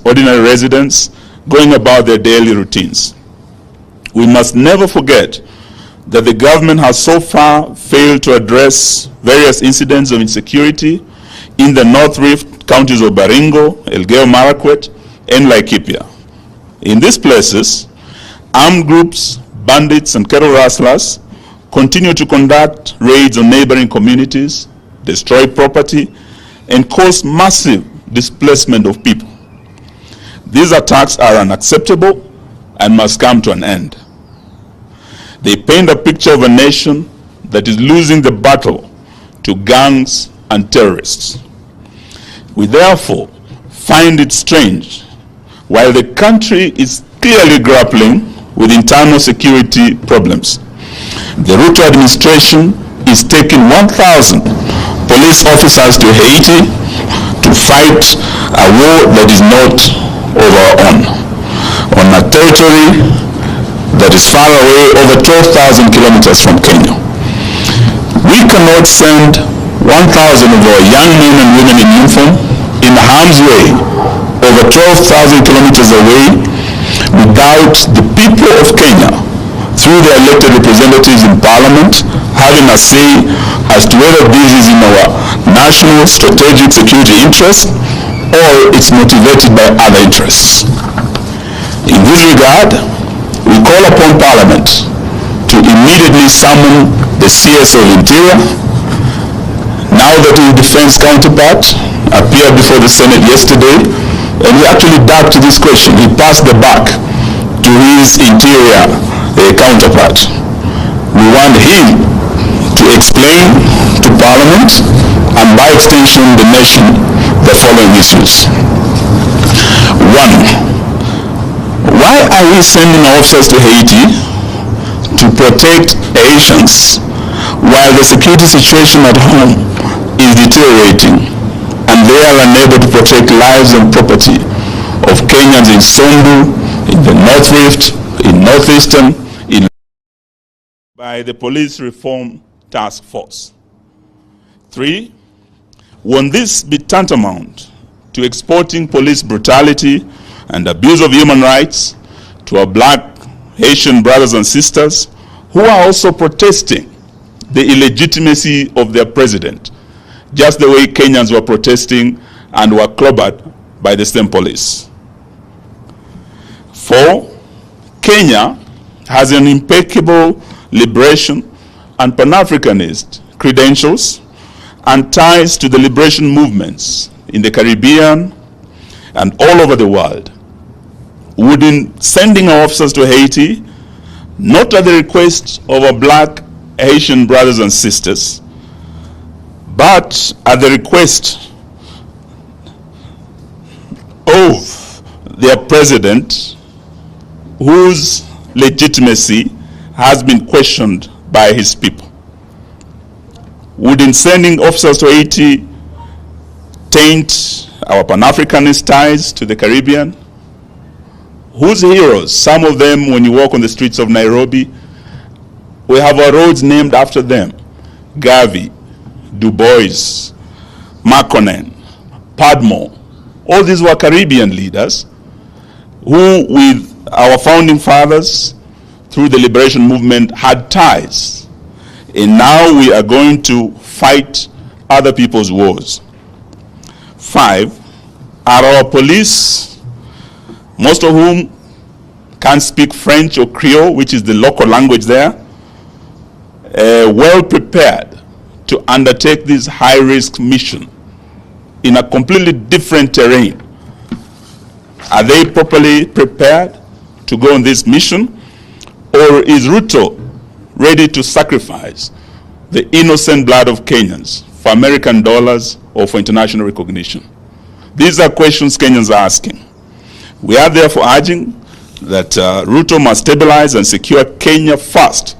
ordinary residents going about their daily routines. We must never forget that the government has so far failed to address various incidents of insecurity in the North Rift counties of Baringo, Elgeyo Marakwet, and Laikipia. In these places, armed groups, bandits, and cattle rustlers continue to conduct raids on neighboring communities, destroy property, and cause massive displacement of people. These attacks are unacceptable and must come to an end. They paint a picture of a nation that is losing the battle to gangs and terrorists. We therefore find it strange, while the country is clearly grappling with internal security problems, the Ruto administration is taking 1,000 police officers to Haiti to fight a war that is not of our own, on a territory that is far away, over 12,000 kilometers from Kenya. We cannot send 1,000 of our young men and women in uniform in harm's way over 12,000 kilometers away without the people of Kenya, through their elected representatives in parliament, having a say as to whether this is in our national strategic security interest or it's motivated by other interests. In this regard, we call upon Parliament to immediately summon the CS of Interior, now that his defense counterpart appeared before the Senate yesterday, and he actually ducked this question. He passed the buck to his Interior counterpart. We want him to explain to Parliament, and by extension the nation, the following issues. One, why are we sending officers to Haiti to protect Haitians while the security situation at home is deteriorating and they are unable to protect lives and property of Kenyans in Sondu, in the North Rift, in Northeastern, in by the Police Reform Task Force? 3, won't this be tantamount to exporting police brutality and abuse of human rights to our black Haitian brothers and sisters who are also protesting the illegitimacy of their president, just the way Kenyans were protesting and were clobbered by the same police? 4, Kenya has an impeccable liberation and Pan-Africanist credentials and ties to the liberation movements in the Caribbean and all over the world. Wouldn't sending our officers to Haiti, not at the request of our black Haitian brothers and sisters, but at the request of their president, whose legitimacy has been questioned by his people? Wouldn't sending officers to Haiti taint our Pan-Africanist ties to the Caribbean? Whose heroes, some of them, when you walk on the streets of Nairobi, we have our roads named after them. Garvey, Du Bois, Makonnen, Padmore. All these were Caribbean leaders who, with our founding fathers, through the liberation movement, had ties. And now we are going to fight other people's wars. 5, are our police, most of whom can't speak French or Creole, which is the local language there, well prepared to undertake this high-risk mission in a completely different terrain? Are they properly prepared to go on this mission? Or is Ruto ready to sacrifice the innocent blood of Kenyans for American dollars or for international recognition? These are questions Kenyans are asking. We are therefore urging that Ruto must stabilize and secure Kenya first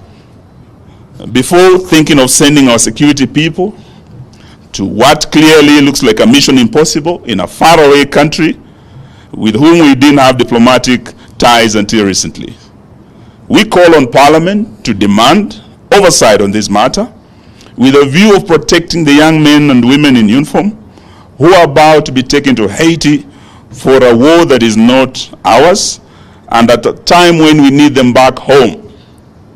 before thinking of sending our security people to what clearly looks like a mission impossible in a faraway country with whom we didn't have diplomatic ties until recently. We call on Parliament to demand oversight on this matter with a view of protecting the young men and women in uniform who are about to be taken to Haiti for a war that is not ours, and at a time when we need them back home.